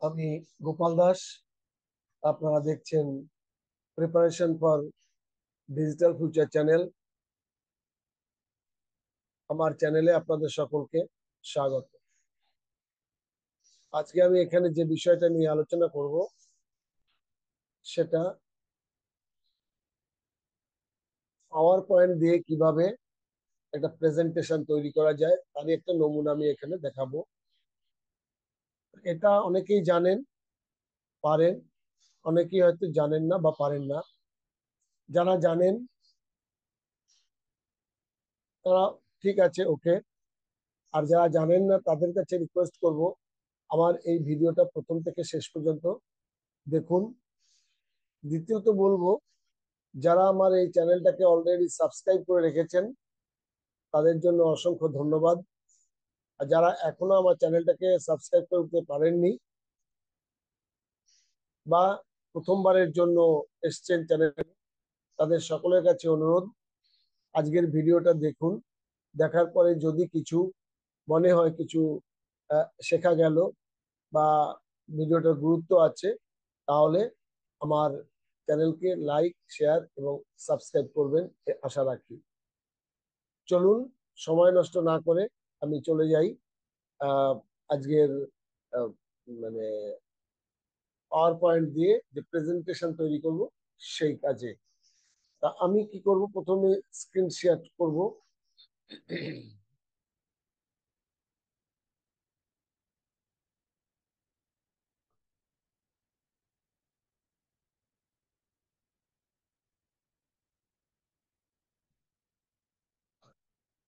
আমি গোপাল দাস। আপনারা দেখছেন preparation for digital future channel. আমার চ্যানেলে আপনাদের সকলকে স্বাগত। আজকে আমি এখানে যে বিষয়টা নিয়ে আলোচনা করব সেটা পাওয়ার পয়েন্ট দিয়ে কিভাবে একটা প্রেজেন্টেশন তৈরি করা যায় তারই একটা নমুনা আমি এখানে দেখাবো। এটা অনেকেই জানেন, পারেন, অনেকেই হয়তো জানেন না বা পারেন না। যারা জানেন তারা ঠিক আছে, ওকে। আর যারা জানেন না তাদের কাছে রিকোয়েস্ট করব, আমার এই ভিডিওটা প্রথম থেকে শেষ পর্যন্ত দেখুন। দ্বিতীয়ত বলবো, যারা আমার এই চ্যানেলটাকে অলরেডি সাবস্ক্রাইব করে রেখেছেন তাদের জন্য অসংখ্য ধন্যবাদ। আর যারা এখনো আমার চ্যানেলটাকে সাবস্ক্রাইব করতে পারেননি বা প্রথমবারের জন্য এসছেন চ্যানেলে, তাদের সকলের কাছে অনুরোধ, আজকের ভিডিওটা দেখুন। দেখার পরে যদি কিছু মনে হয়, কিছু শেখা গেল বা ভিডিওটার গুরুত্ব আছে, তাহলে আমার চ্যানেলকে লাইক, শেয়ার এবং সাবস্ক্রাইব করবেন আশা রাখি। চলুন, সময় নষ্ট না করে আমি চলে যাই আহ, আজকের আহ, মানে পাওয়ার পয়েন্ট দিয়ে যে প্রেজেন্টেশন তৈরি করব সেই কাজে। তা আমি কি করব, প্রথমে স্ক্রিন শেয়ার করব।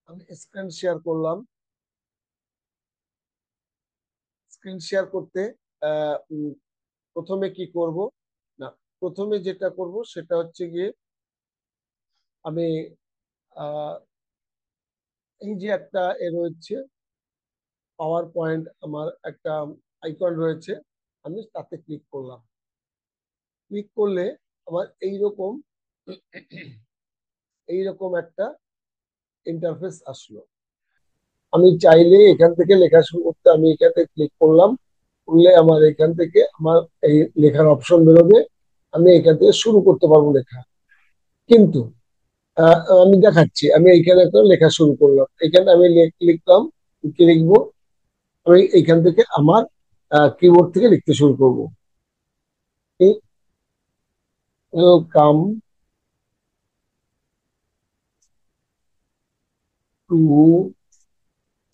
আমি স্ক্রিন শেয়ার করলাম। স্ক্রিন শেয়ার করতে প্রথমে কি করব, না, প্রথমে যেটা করব সেটা হচ্ছে গিয়ে আমি আহ, এই যে একটা রয়েছে পাওয়ার পয়েন্ট, আমার একটা আইকন রয়েছে, আমি তাতে ক্লিক করলাম। ক্লিক করলে আমার এইরকম একটা ইন্টারফেস আসলো। আমি চাইলে এখান থেকে লেখা শুরু করতে, আমি এখানে ক্লিক করলাম, করলে আমার এখান থেকে আমার এই লেখার অপশন বেরোবে। আমি এখান থেকে শুরু করতে পারবো লেখা। কিন্তু আমি দেখাচ্ছি, আমি এইখানে একটা লেখা শুরু করলাম, এখানে আমি লিখলাম। কি লিখবো? আমি এইখান থেকে আমার কিবোর্ড থেকে লিখতে শুরু করবো। ওয়েলকাম টু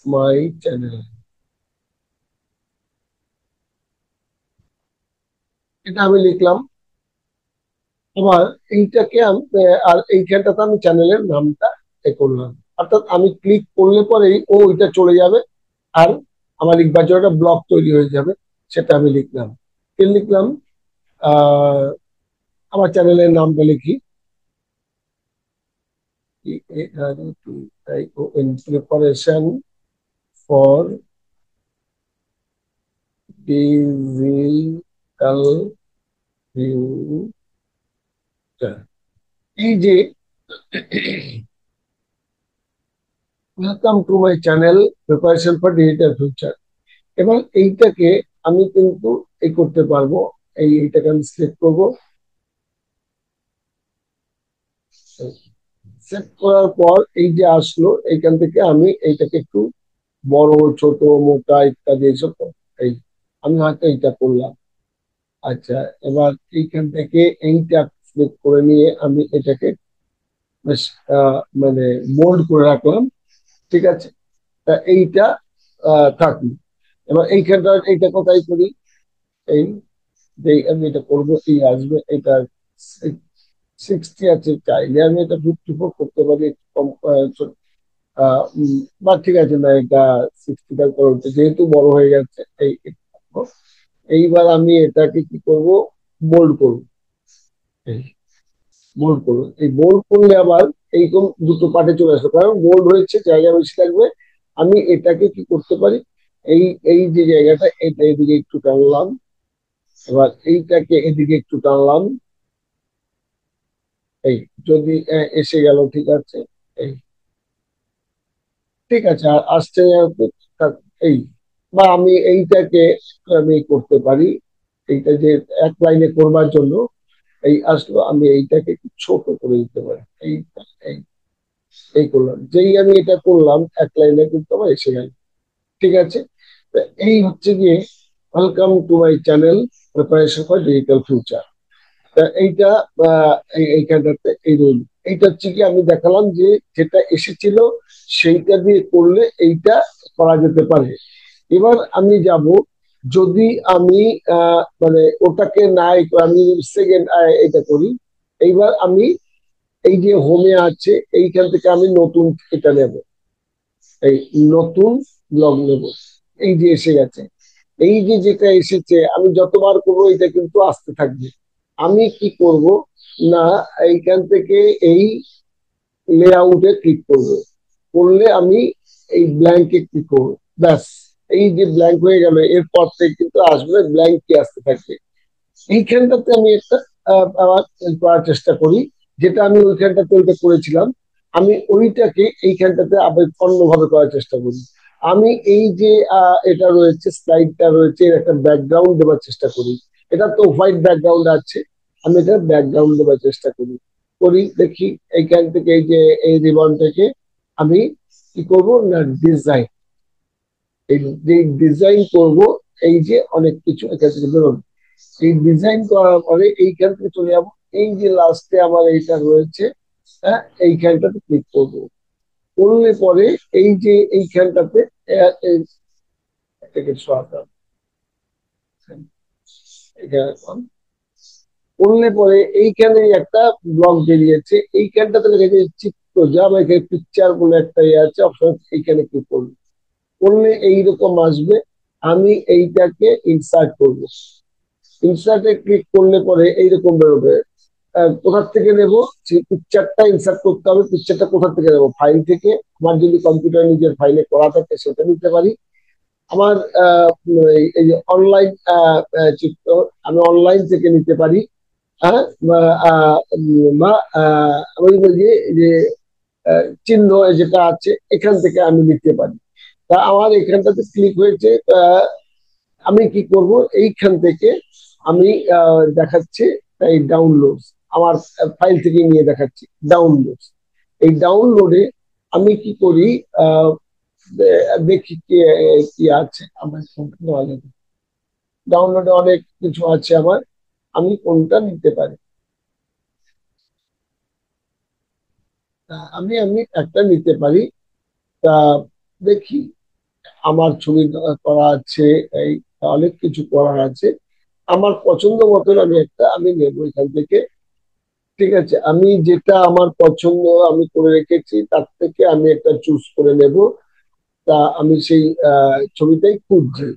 মাই চ্যানেল, এটা আমি লিখলাম। আবার এইটাকে আমি আর এইখানটাতে আমি চ্যানেলের নামটা করলাম। অর্থাৎ আমি ক্লিক করলে পরেই ও ওইটা চলে যাবে, আর আমার লিখবার জন্য একটা ব্লক তৈরি হয়ে যাবে। সেটা আমি লিখলাম। কি লিখলাম? আহ আমার চ্যানেলের নামটা লিখি, প্রিপারেশন ফর ডিজিটাল ফিউচার। এই যে welcome to my channel preparation for digital future, এবং এইটাকে আমি কিন্তু এই করতে পারবো। এইটাকে আমি সিলেক্ট করবো। সেট করার পর এই যে আসলো, এইখান থেকে আমি এইটাকে একটু বড়, ছোট, মোটা ইত্যাদি এইসব এই আমি হয়তো এইটা করলাম। আচ্ছা, এবার এইখান থেকে এইটা সিলেক্ট করে নিয়ে আমি এটাকে বেশ মানে মোল্ড করে রাখলাম। ঠিক আছে, তা এইটা থাকলো। এবার এইখানটা এইটা কোথায় করি? এই যে আমি এটা করবো, এই আসবে এটা 60 আছে, চাইলে আমি এটা 54 করতে পারি, একটু কম বা ঠিক আছে, না, এটা 65 করতে, যেহেতু বড় হয়ে যাচ্ছে এই এইবার আমি এটাকে কি করব, বোল্ড করব। এই বোল্ড করবো, এই বোল্ড করলে আবার এইরকম দুটো পার্টে চলে আসবে, কারণ বোল্ড হয়েছে, জায়গা বেশি লাগবে। আমি এটাকে কি করতে পারি, এই এই যে জায়গাটা, এটা এদিকে একটু টানলাম, এবার এইটাকে এদিকে একটু টানলাম। এই যদি এসে গেল, ঠিক আছে। এই ঠিক আছে, আর আসছে থাক, এই বা আমি এইটাকে আমি করতে পারি। এইটা যে এক লাইনে করবার জন্য এই আসলো, আমি এইটাকে একটু ছোট করে দিতে পারি। এই এই করলাম, যেই আমি এটা করলাম এক লাইনে কিন্তু আমার এসে গেল। ঠিক আছে, তো এই হচ্ছে গিয়ে welcome to my channel preparation for digital future. তা এইটা এইখানটাতে এই রুল, এইটা হচ্ছে কি আমি দেখালাম যে যেটা এসেছিল সেইটা দিয়ে করলে এইটা করা যেতে পারে। এবার আমি যাব, যদি আমি মানে ওটাকে নাই আমি সেকেন্ড এটা করি। এইবার আমি এই যে হোমে আছে এইখান থেকে আমি নতুন এটা নেব, এই নতুন ব্লগ নেব। এই যে এসে গেছে, এই যে যেটা এসেছে আমি যতবার করবো এটা কিন্তু আসতে থাকবে। আমি কি করব না, এইখান থেকে এই লেআউটে ক্লিক করব, করলে আমি এই ব্ল্যাঙ্কে ক্লিক করবো। ব্যাস, এই যে ব্ল্যাঙ্ক হয়ে গেল, এরপর থেকে কিন্তু আসবে ব্ল্যাঙ্ক কি আসতে থাকবে। এইখানটাতে আমি একটা আবার করার চেষ্টা করি, যেটা আমি ওইখানটাতে ওইটা করেছিলাম, আমি ওইটাকে এইখানটাতে আবার অন্যভাবে করার চেষ্টা করি। আমি এই যে এটা রয়েছে, স্লাইডটা রয়েছে, এর একটা ব্যাকগ্রাউন্ড দেওয়ার চেষ্টা করি। এটা তো হোয়াইট ব্যাকগ্রাউন্ড আছে, আমি এটা ব্যাকগ্রাউন্ড দেওয়ার চেষ্টা করি। করি দেখি এইখান থেকে এই যে এই রিবন থেকে আমি কি করব না, ডিজাইন, এই যে ডিজাইন করব, এই যে অনেক কিছু এখান থেকে বেরোবে। এই ডিজাইন করার পরে এইখান থেকে চলে যাবো, এই যে লাস্টে আমার এইটা রয়েছে, হ্যাঁ এইখানটাতে ক্লিক করবো। করলে পরে এই যে এইখানটাতে এটাকে সরাতে হবে। এখানে করলে পরে এইখানে একটা ব্লক বেরিয়েছে, এইখানটাতে লেগেছে চিত্র, যা বা এখানে পিকচার বলে একটা ইয়ে আছে অপশন, এইখানে ক্লিক করবো। করলে এইরকম আসবে। আমি এইটাকে ইনসার্ট করবো, ইনসার্টে ক্লিক করলে পরে এইরকম বেরোবে। কোথা থেকে নেব, সেই পিকচারটা ইনসার্ট করতে হবে। পিকচারটা কোথা থেকে নেবো, ফাইল থেকে। আমার যদি কম্পিউটার নিজের ফাইলে করা থাকে সেটা নিতে পারি। আমার এই যে অনলাইন চিত্র, আমি অনলাইন থেকে নিতে পারি। হ্যাঁ, বা আমি বলি যে চিহ্ন যেটা আছে এখান থেকে আমি নিতে পারি। তা আমার এখানটাতে ক্লিক হয়েছে। আমি কি করব, এইখান থেকে আমি দেখাচ্ছি এই ডাউনলোড, আমার ফাইল থেকে নিয়ে দেখাচ্ছি ডাউনলোড। এই ডাউনলোডে আমি কি করি, আহ, দেখি কি কি আছে আমার ডাউনলোডে, অনেক কিছু আছে আমার, আমি কোনটা নিতে পারি। আমি আমি একটা নিতে পারি। তা দেখি, আমার ছবি করা আছে, এই অনেক কিছু করার আছে। আমার পছন্দ মতন আমি একটা আমি নেবো এখান থেকে। ঠিক আছে, আমি যেটা আমার পছন্দ আমি করে রেখেছি তার থেকে আমি একটা চুজ করে নেব। তা আমি সেই ছবিটাই খুঁজছি।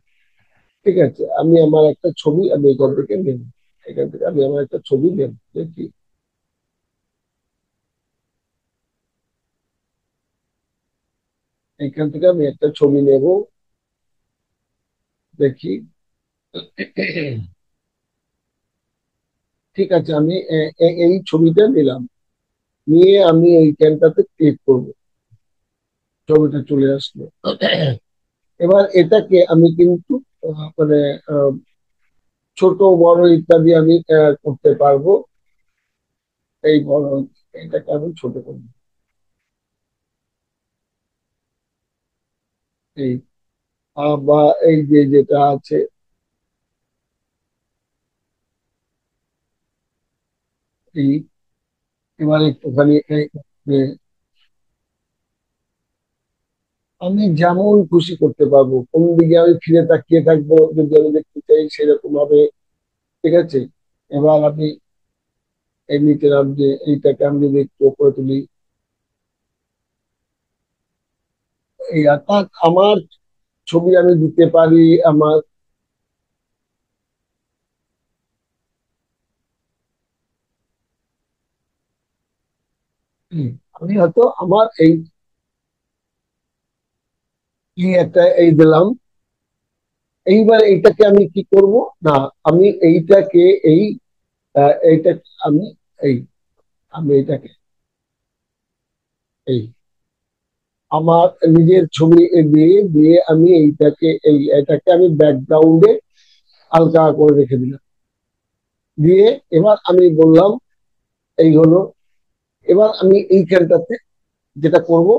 ঠিক আছে, আমি আমার একটা ছবি আমি এখান থেকে নেব। এখান থেকে আমি আমার একটা ছবি নেব, দেখি এখান থেকে আমি একটা ছবি নেব, দেখি। ঠিক আছে, আমি এই ছবিটা নিলাম, নিয়ে আমি এইখানটাতে ক্লিক করব, ছবিটা চলে আসলো। এবার এটাকে আমি কিন্তু মানে আহ, ছোট বড় ইত্যাদি আমি করতে পারবো। এই বড়, এটাকে আমি ছোট করবো, এই বা এই যে যেটা আছে এই, এবার একটুখানি যে আমি যেমন খুশি করতে পারবো, কোন দিকে আমি ফিরে তাকিয়ে থাকবো যদি আমি দেখতে চাই সেরকম ভাবে। ঠিক আছে, এবার আমি এই নিচে নাম যে এইটাকে আমি যদি একটু উপরে তুলি, এই অর্থাৎ আমার ছবি আমি দিতে পারি। আমার আমি হয়তো আমার এই এই একটা এই দিলাম। এইবার এইটাকে আমি কি করব না, আমি এইটাকে এই এইটা আমি এই আমি এটাকে এই আমার নিজের ছবি দিয়ে দিয়ে আমি এটাকে আমি ব্যাকগ্রাউন্ডে হালকা করে রেখে দিলাম। দিয়ে এবার আমি বললাম এই হলো। এবার আমি এইখানটাতে যেটা করব,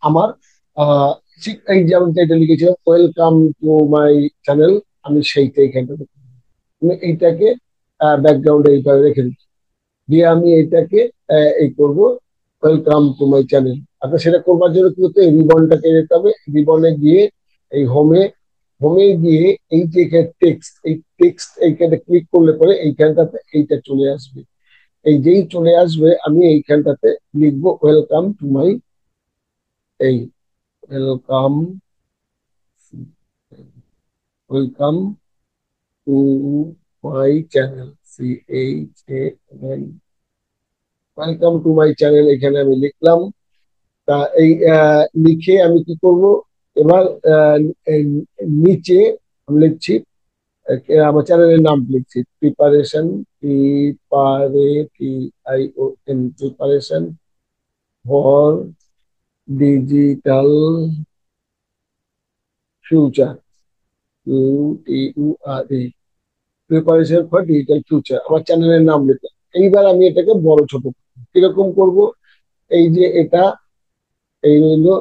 আমার আহ ঠিক এই যেমন এটা লিখেছিলাম ওয়েলকাম টু মাই চ্যানেল, আমি সেইটা এইখানটাতে করবো। আমি এইটাকে ব্যাকগ্রাউন্ডে এইভাবে রেখে দিচ্ছি। দিয়ে আমি এইটাকে এই করব ওয়েলকাম টু মাই চ্যানেল। আপনার সেটা করবার জন্য কি করতে, রিবনটাকে যেতে হবে, রিবনে গিয়ে এই হোমে গিয়ে এই যে টেক্সট, এই টেক্সট এইখানে ক্লিক করলে পরে এইখানটাতে এইটা চলে আসবে। এই যেই চলে আসবে আমি এইখানটাতে লিখবো ওয়েলকাম টু মাই, এই welcome, welcome to my channel, CHANL, welcome to my channel এখানে আমি লিখলাম। তা এই লিখে আমি কি করব, এবার আহ, এই নিচে আমি লিখছি, আমার চ্যানেলের নাম লিখছি preparation, preparation for digital future, UTURE, preparation for digital future আমার চ্যানেলের নাম লিখলাম। এইবার আমি এটাকে বড় ছোট কিরকম করব, এই যে এটা এই হইলো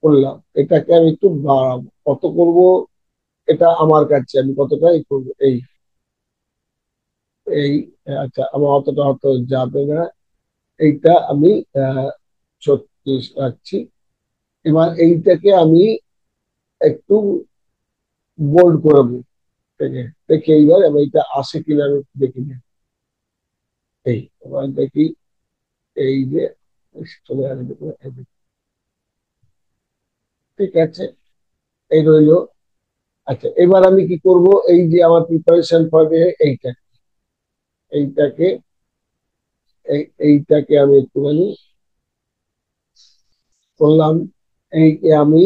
করলাম, এটাকে আমি একটু বাড়াবো, কত করব এটা আমার কাছে, আমি কতটা এই করবো, এই আচ্ছা আমার অতটা হয়তো যাবে না, এইটা আমি আহ 36 রাখছি। এবার এইটাকে আমি একটু বোল্ড করবো, ঠিক আছে? দেখি এইবার আমি এটা আসে কিনা আমি একটু দেখি না। এই এবার দেখি, এই যে চলে আসবে, এই যে, ঠিক আছে, এই রইলো। আচ্ছা এবার আমি কি করব, এই যে আমার প্রিপারেশন ফর এইটা, এইটাকে এইটাকে আমি একটুখানি করলাম। এই আমি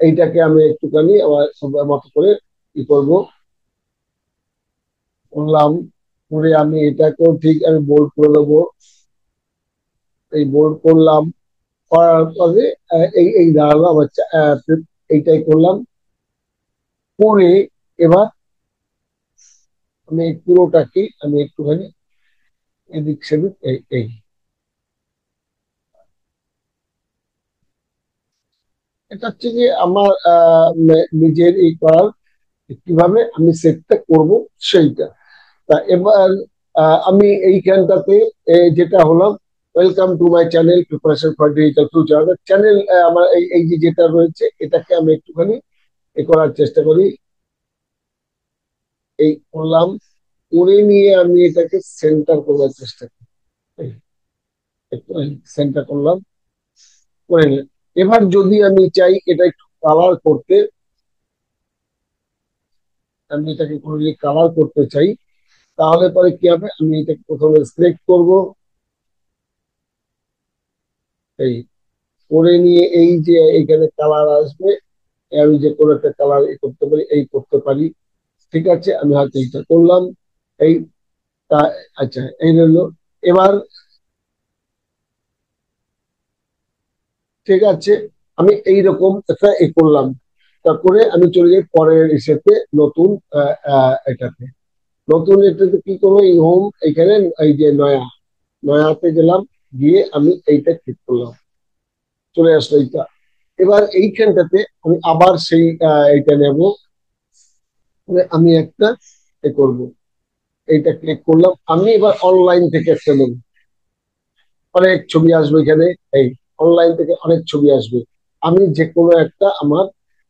এইটাকে আমি একটুখানি আমার মতো করে কি করব করলাম, করে আমি এটাকেও ঠিক আমি বোল্ড করে দেবো। এই বোল্ড করলাম, করার পরে এই দাঁড়ালো আমার এইটাই করলাম করে। এবার আমি এই পুরোটাকে আমি একটুখানি এদিক সেদিক এই এটা হচ্ছে যে আমার নিজের এই করার কিভাবে আমি সেটটা করব সেইটা। তা এবার আমি এইখানটাতে যেটা হলাম welcome to my channel preparation for digital future, channel আমার এই যে যেটা রয়েছে এটাকে আমি একটুখানি করার চেষ্টা করি, এই করলাম, করে নিয়ে আমি এটাকে সেন্টার করার চেষ্টা করি, এই একটু সেন্টার করলাম, করে নিলাম। এবার যদি আমি চাই এটা একটু কালার করতে, আমি এটাকে কোনো কালার করতে চাই, তাহলে পরে কি হবে, আমি এটাকে প্রথমে সিলেক্ট করব, এই করে নিয়ে এই যে এখানে কালার আসবে, আমি যে কোনো একটা কালার করতে পারি, এই করতে পারি, ঠিক আছে, আমি হয়তো এইটা করলাম, এই তা আচ্ছা এই রইলো। এবার ঠিক আছে, আমি এইরকম একটা করলাম, তারপরে আমি চলে যাই পরের হিসেবে নতুন এটাতে, নতুন এটাতে কি করবো, এই হোম এইখানে এই যে নয়াতে গেলাম, গিয়ে আমি এইটা ক্লিক করলাম, চলে আসলো এইটা। এবার এইখানটাতে আমি আবার সেই এইটা নেব, আমি একটা করব, এইটা ক্লিক করলাম, আমি এবার অনলাইন থেকে একটা নেব, অনেক ছবি আসবে এখানে, এই অনলাইন থেকে অনেক ছবি আসবে, আমি যে কোনো একটা আমার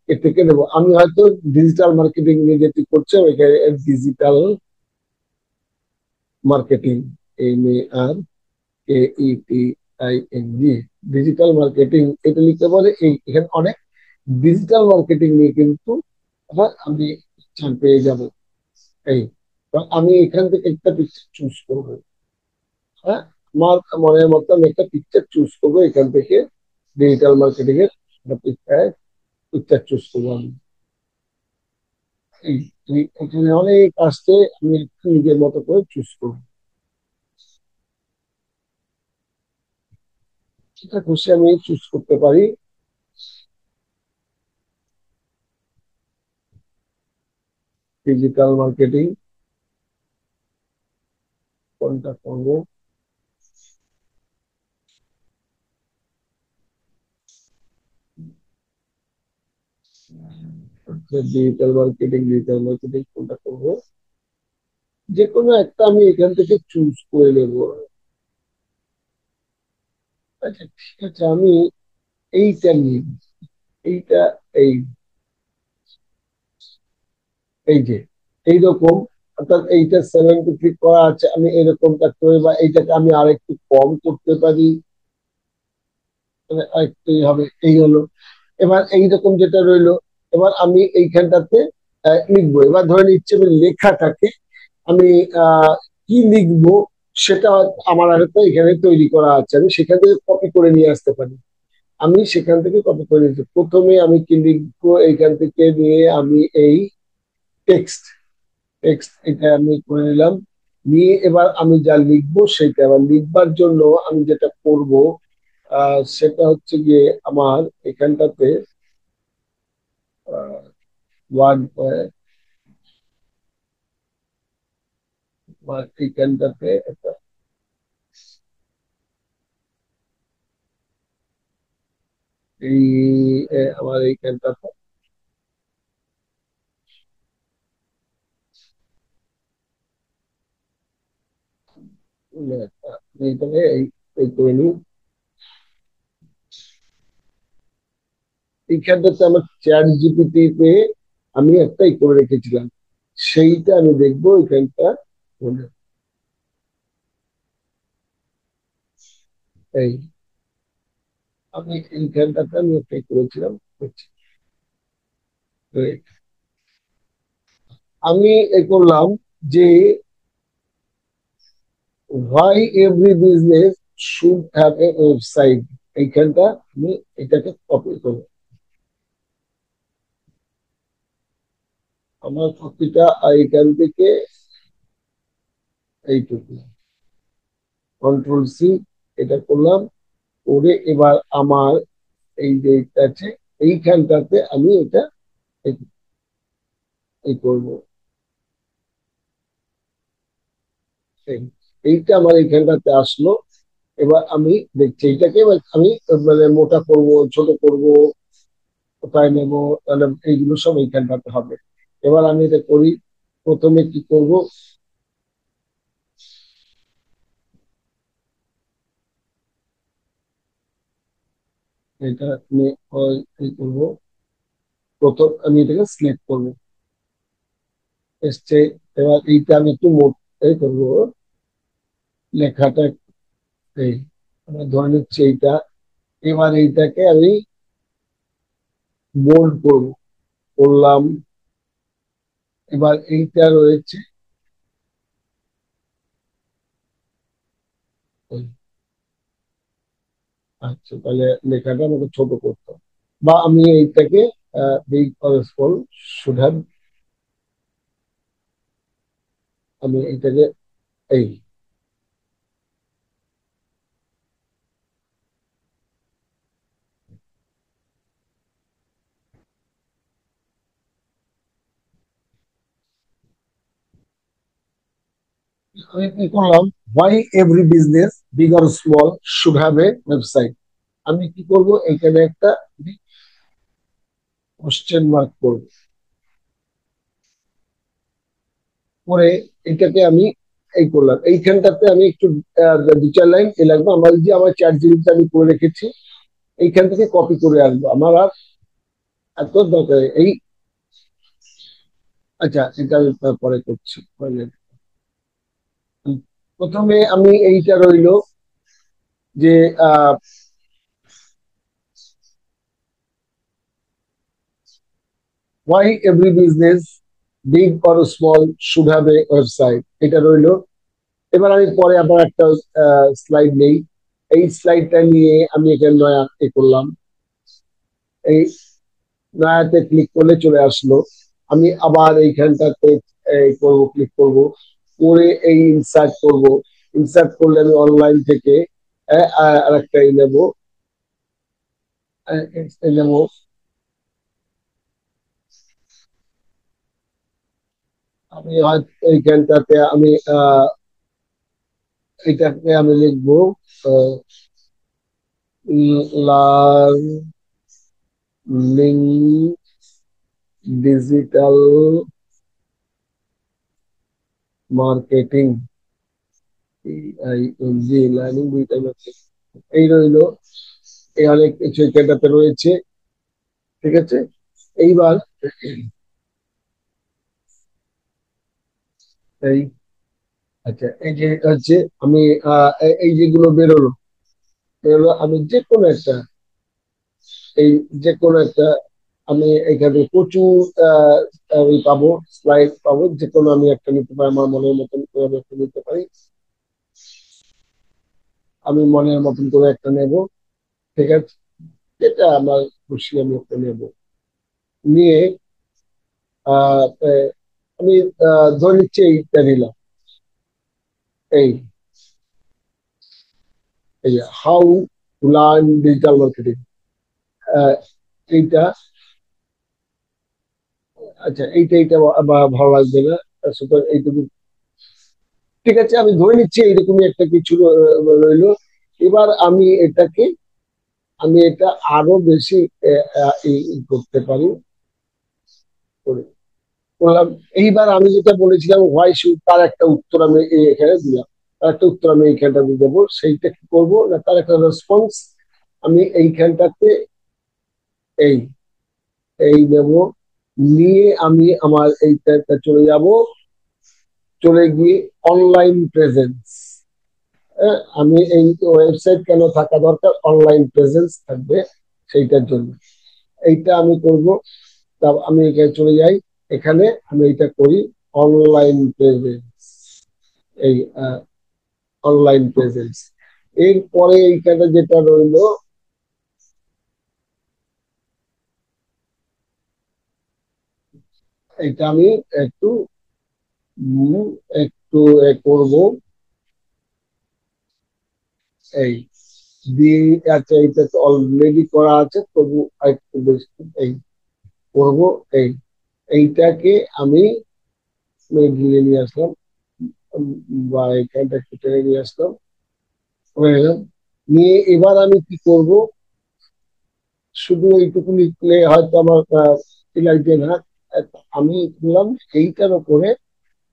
এ থেকে নেবো। আমি হয়তো ডিজিটাল মার্কেটিং নিয়ে যেটি করছে ওইখানে digital marketing, MARKETING, digital marketing এটা লিখতে পারে, এই এখানে অনেক ডিজিটাল মার্কেটিং নিয়ে কিন্তু আমি পেয়ে যাব। এই আমি এখান থেকে একটা পিকচার চুজ করবো, হ্যাঁ, আমার মনের মতো আমি একটা পিকচার চুজ করবো এখান থেকে, ডিজিটাল মার্কেটিং এর একটা পিকচার চুজ করবো আমি। এখানে অনেক আসছে, আমি একটু নিজের মতো করে চুজ করবো, যেটা খুশি আমি চুজ করতে পারি। ডিজিটাল মার্কেটিং কোনটা করব? ডিজিটাল মার্কেটিং কোনটা করব? যে কোনো একটা আমি এখান থেকে চুজ করে নেব। আচ্ছা, ঠিক আছে, আমি এইটা নিই। এইটা, এই এই যে এইরকম, অর্থাৎ এইটা 73 করা আছে, আমি এরকমটা করে বা এইটাকে আমি আরেকটু কম করতে পারি, মানে আরেকটু হবে, এই হলো। এবার এইরকম যেটা রইলো, এবার আমি এইখানটাতে লিখবো। এবার ধরে নিচ্ছে আমি লেখাটাকে আমি আহ কি লিখবো সেটা আমার আরেকটা এখানে তৈরি করা আছে, আমি সেখান থেকে কপি করে নিয়ে আসতে পারি। আমি সেখান থেকে কপি করে নিতে, প্রথমে আমি কি লিখবো, এইখান থেকে নিয়ে আমি এই টেক্সট টেক্সট এটা আমি করে নিলাম। নিয়ে এবার আমি যা লিখবো সেটা আবার লিখবার জন্য আমি যেটা করব, সেটা হচ্ছে গিয়ে আমার এখানটাতে ওয়ার্ড, এইখানটাতে একটা এই আমার এইখানটাতে এইটাকে এই করে নিই। এইখানটাতে আমার চ্যাট জিপিটি তে আমি একটা করে রেখেছিলাম, সেইটা আমি দেখবো এখানটা হলে। এই আমি এইখানটাতে আমি একটা করেছিলাম, করছি। আমি এ করলাম যে why every business should have a website, এইখানটা আমি এটাকে কপি করবো। আমার কপিটা এইখান থেকে এইটুকু কন্ট্রোল C, এটা করলাম। করে এবার আমার এই যে এটা আছে, এইখানটাতে আমি এটা এই এই করবো। এইটা আমার এইখানটাতে আসলো। এবার আমি দেখছি এইটাকে এবার আমি মানে মোটা করব, ছোট করব, কোথায় নেব, তাহলে এইগুলো সব এইখানটাতে হবে। এবার আমি এটা করি। প্রথমে কি করব, এটা আমি কি করব, প্রথম আমি এটাকে সিলেক্ট করবো। এসছে। এবার এইটা আমি একটু মোট এই করবো, লেখাটা এই আমার ধরে নিচ্ছে এইটা। এবার এইটাকে আমি বোল্ড করবো, করলাম। এবার এইটা রয়েছে, আচ্ছা তাহলে লেখাটা আমাকে ছোট করতে হবে। বা আমি এইটাকে big or small should have, আমি এইটাকে এই আমি কি করলাম, why every business big or small should have a website. আমি কি করব, এখানে একটা কোশ্চেন মার্ক করব, করে এটাকে আমি এই করলাম। এইখানটাতে আমি একটু দু চার লাইন এ লাগবে, আমার যে আমার চ্যাট জিপিটি আমি করে রেখেছি, এইখান থেকে কপি করে আনবো, আমার আর এত দরকার এই। আচ্ছা, এটা আমি পরে করছি, মানে প্রথমে আমি এইটা রইলো যে why every business big or small should have a website, এটা রইলো। এবার আমি পরে আবার একটা স্লাইড নেই, এই স্লাইডটা নিয়ে আমি এখানে নয়া এ করলাম, এই নয়াতে ক্লিক করলে চলে আসলো। আমি আবার এইখানটাতে এই করব, ক্লিক করব, করে এই ইনসার্ট করব। ইনসার্ট করলে আমি অনলাইন থেকে আরেকটা নেবো, নেবো। আমি হয়তো এইখানটাতে আমি এটাকে আমি লিখবো লার্নিং ডিজিটাল মার্কেটিং, জি লার্নিং ডিজিটাল মার্কেটিং, এই রইলো। এই অনেক কিছু এখানটাতে রয়েছে। ঠিক আছে, এইবার এই, আচ্ছা এই যে হচ্ছে আমি এই যেগুলো বেরোলো, আমি যে কোনো একটা, এই যে কোনো একটা, আমি এখানে প্রচুর ওই পাবো, স্লাইড পাবো, যে কোনো আমি একটা নিতে পারি, আমার মনের মতন করে আমি একটা নিতে পারি। আমি মনের মতন করে একটা নেব। ঠিক আছে, যেটা আমার খুশি আমি একটা নেব, নিয়ে আহ আহ, আমি ধরে নিচ্ছি এইটা নিলাম। এই এই how to learn digital marketing, এইটা, আচ্ছা এইটা এইটা ভালো লাগবে না, সুতরাং এইটুকু। ঠিক আছে, আমি ধরে নিচ্ছি এইরকমই একটা কিছু রইলো। এবার আমি এটাকে, আমি এটা আরো বেশি করতে পারি, বললাম। এইবার আমি যেটা বলেছিলাম হোয়াই শুড, তার একটা উত্তর আমি এখানে দিলাম, তার একটা উত্তর আমি এইখানটাতে দেবো। সেইটা কি করবো না, তার একটা রেসপন্স আমি এইখানটাতে এই এই দেব, নিয়ে আমি আমার এইটা চলে যাব, চলে গিয়ে অনলাইন প্রেজেন্স। আমি এই ওয়েবসাইট কেন থাকা দরকার, অনলাইন প্রেজেন্স থাকবে সেইটার জন্য। এইটা আমি করব। তা আমি এখানে চলে যাই, এখানে আমি এটা করি, অনলাইন প্রেজেন্স, এই অনলাইন প্রেজেন্স। এরপরে এইখানে যেটা রইলো, এটা আমি একটু উম, একটু করব, এই দিয়ে, আচ্ছা এটা তো অলরেডি করা আছে, তবু একটু বেশি এই করব। এই এইটাকে আমি গিয়ে নিয়ে আসলাম, উম, বা এখানটা একটু টেনে নিয়ে আসলাম, হয়ে গেল। নিয়ে এবার আমি কি করব, শুধু এইটুকু লিখলে হয়তো আমার লাগবে না। আমি বললাম এইটার উপরে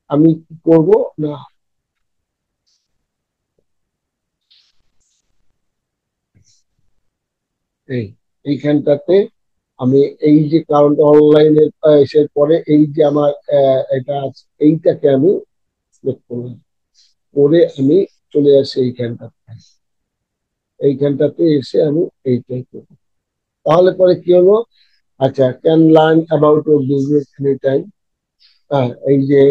আমি কি করব না, এই এইখানটাতে আমি এই যে কারণটা অনলাইনে এসে পরে, এই যে আমার এটা আছে, এইটাকে আমি সিলেক্ট করলাম, করে আমি চলে আসি এইখানটাতে, এইখানটাতে এসে আমি এইটাই করবো। তাহলে পরে কি হলো, আচ্ছা can learn about your business any time. হ্যাঁ, এই যে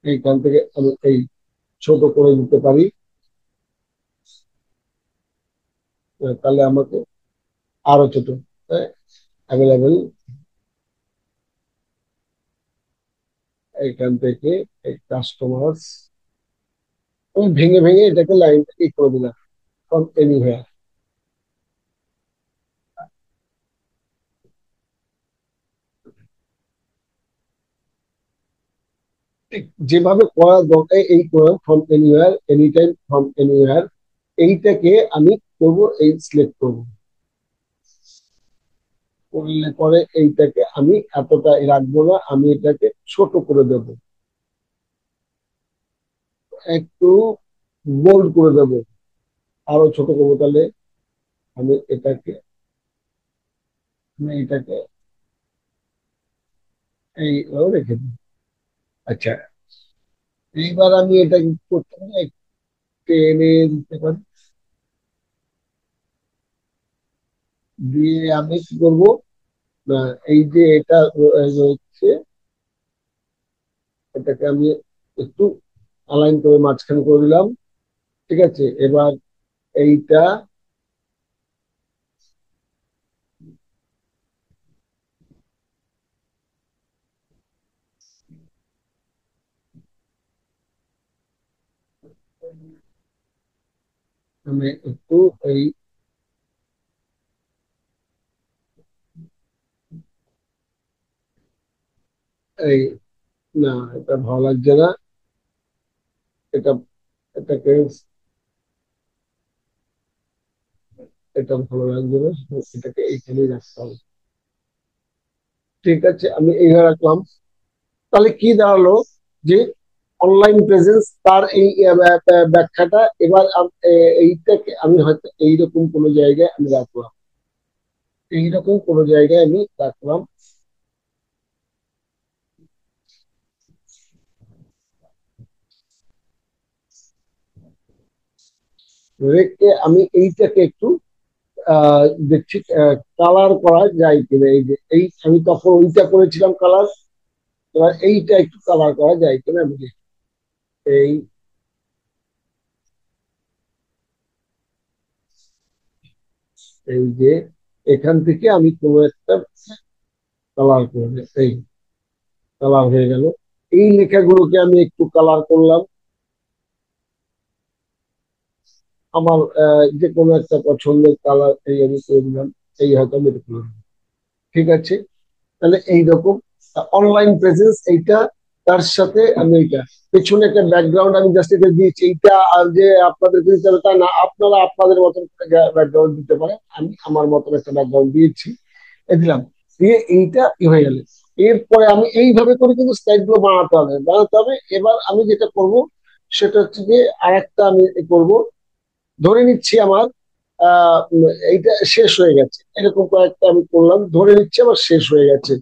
এইখান থেকে আমি এই ছোট করে দিতে পারি, তাহলে আমাকে আরো ছোট অ্যাভেলেবেল, এইখান থেকে এই কাস্টমার, আমি ভেঙে ভেঙে এটাকে লাইনটাকে করে দিলাম, ফ্রম এনিওয়্যার। ঠিক যেভাবে করা দরকার এই করলাম, from anywhere, any time, from anywhere. এইটাকে আমি করব, এই সিলেক্ট করব, করলে পরে এইটাকে আমি এতটা রাখবো না, আমি এটাকে ছোট করে দেব, একটু বোল্ড করে দেব, আরো ছোট করবো। তাহলে আমি এটাকে, আমি এটাকে এইভাবে রেখে দিই। আচ্ছা, এইবার আমি এটা কি করতে পারি, একটু টেনে দিতে পারি, দিয়ে আমি কি করবো না, এই যে এটা রয়েছে, এটাকে আমি একটু অ্যালাইন করে মাঝখানে করে দিলাম। ঠিক আছে, এবার এইটা আমি একটু এই এই না, এটা ভালো লাগছে না। এটা এটাকে এটা ভালো লাগছে না, এটাকে এইখানেই রাখতে হবে। ঠিক আছে, আমি এইভাবে রাখলাম। তাহলে কি দাঁড়ালো যে অনলাইন প্রেজেন্স তার এই ব্যাখ্যাটা। এবার এইটাকে আমি হয়তো এইরকম কোনো জায়গায় আমি রাখলাম, এইরকম কোনো জায়গায় আমি রাখলাম। রেখে আমি এইটাকে একটু দেখছি কালার করা যায় কিনা। এই যে আমি তখন ওইটা করেছিলাম কালার, এবার এইটা একটু কালার করা যায় কিনা আমি দেখি। এই এই যে এখান থেকে আমি কোনো একটা কালার করবো, এই কালার হয়ে গেল। এই লেখাগুলোকে আমি একটু কালার করলাম, আমার যে কোনো একটা পছন্দের কালার এই আমি করে দিলাম। এই হয়তো আমি এটা করলাম। ঠিক আছে, তাহলে এইরকম অনলাইন প্রেজেন্স এইটা, তার সাথে আমি এইটা পেছনে একটা ব্যাকগ্রাউন্ড আমি জাস্ট এটা দিয়েছি। এইটা আর যে আপনাদের দিতে হবে তা না, আপনারা আপনাদের মতন ব্যাকগ্রাউন্ড দিতে পারেন, আমি আমার মতন একটা ব্যাকগ্রাউন্ড দিয়েছি, দিলাম। দিয়ে এইটা হয়ে গেলে এরপরে আমি এইভাবে করে কিন্তু স্লাইড গুলো বানাতে হবে। এবার আমি যেটা করব সেটা হচ্ছে যে আরেকটা আমি করব। ধরে নিচ্ছি আমার এইটা শেষ হয়ে গেছে, এরকম কয়েকটা আমি করলাম, ধরে নিচ্ছি আমার শেষ হয়ে গেছে।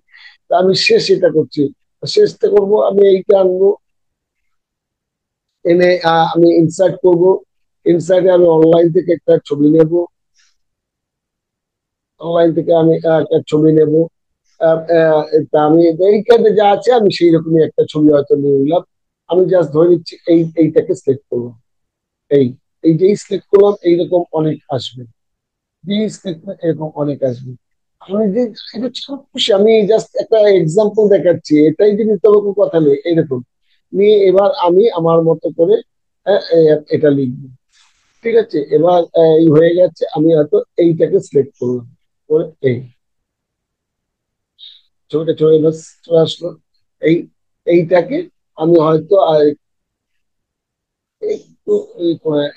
তা আমি শেষ এটা করছি, শেষটা করব আমি এইটা আনবো, এনে আমি ইনসার্ট করব। ইনসার্টে আমি অনলাইন থেকে একটা ছবি নেব, অনলাইন থেকে আমি একটা ছবি নেব। তা আমি এইখানে যা আছে আমি সেই রকমই একটা ছবি হয়তো নিয়ে নিলাম। আমি জাস্ট ধরে নিচ্ছি এইটাকে সিলেক্ট করলাম। এই এই যেই সিলেক্ট করলাম এইরকম অনেক আসবে, যেই সিলেক্ট এরকম অনেক আসবে। আমি যে এটা ছোট খুশি, আমি জাস্ট একটা এক্সাম্পল দেখাচ্ছি, এটাই যে নিতে হবে কোনো কথা নেই। এইরকম নিয়ে এবার আমি আমার মতো করে এটা লিখবো। ঠিক আছে, এবার এই হয়ে গেছে, আমি হয়তো এইটাকে সিলেক্ট করলাম করে এই ছবিটা চলে আসলো। এই এইটাকে আমি হয়তো একটু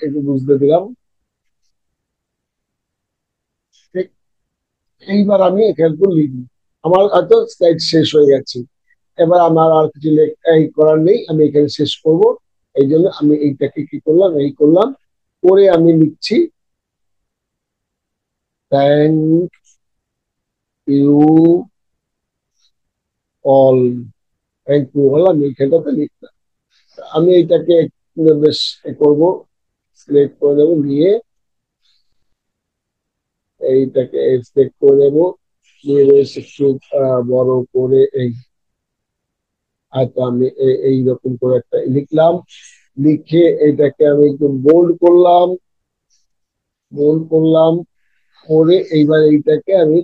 একটু বুঝতে দিলাম। ঠিক, এইবার আমি এখানে লিখবো, আমার হয়তো স্লাইড শেষ হয়ে গেছে। এবার আমার আর কিছু এই করার নেই, আমি এখানে শেষ করব। এই জন্য আমি এইটাকে কি করলাম, এই করলাম করে আমি লিখছি thank you all. Thank you all আমি এখানটাতে লিখলাম। আমি এইটাকে বেশ করবো, সিলেক্ট করে দেবো, নিয়ে এইটাকে সিলেক্ট করে দেবো, নিয়ে বেশ একটু বড় করে এই হয়তো আমি এইরকম করে একটা লিখলাম। লিখে এটাকে আমি একটু বোল্ড করলাম করে এইবার এইটাকে আমি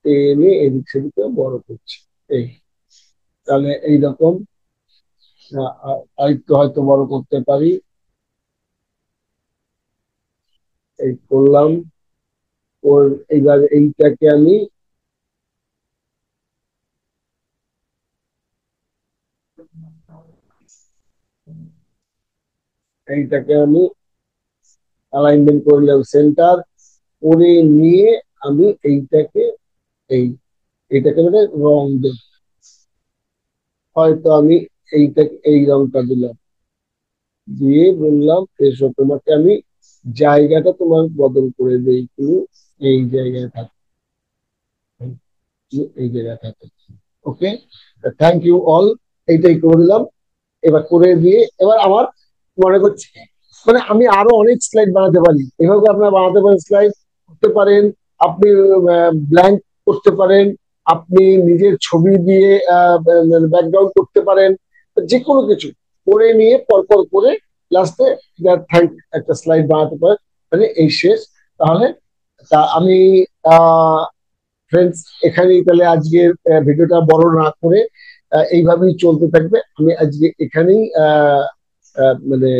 টেনে এদিক সেদিকে বড় করছি। এই তাহলে এইরকম আরেকটু হয়তো বড় করতে পারি। এই করলাম, ওর এইবার এইটাকে আমি অ্যালাইনমেন্ট করলাম সেন্টার করে নিয়ে আমি এইটাকে এই এইটাকে মানে রং দেব। হয়তো আমি এইটাকে এই রংটা দিলাম, দিয়ে বললাম এসো তোমাকে আমি জায়গাটা তোমার বদল করে দেই, তুমি এই জায়গায় থাকো, এই জায়গায় থাকো। ওকে, থ্যাংক ইউ অল, এইটাই করে দিলাম। এবার করে দিয়ে এবার আমার মনে করছি মানে আমি আরো অনেক স্লাইড বানাতে পারি। এভাবে আপনারা বানাতে পারেন, স্লাইড করতে পারেন, আপনি ব্ল্যাঙ্ক করতে পারেন, আপনি নিজের ছবি দিয়ে ব্যাকগ্রাউন্ড করতে পারেন, যে কোনো কিছু করে নিয়ে পরপর করে লাস্টে থ্যাংক একটা স্লাইড বানাতে পারেন, মানে এই শেষ। তাহলে তা আমি আহ ফ্রেন্ডস এখানেই তাহলে আজকের ভিডিওটা বড় না করে এইভাবেই চলতে থাকবে। আমি আজকে এখানেই মানে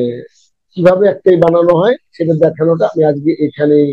কিভাবে একটাই বানানো হয় সেটা দেখানোটা আমি আজকে এখানেই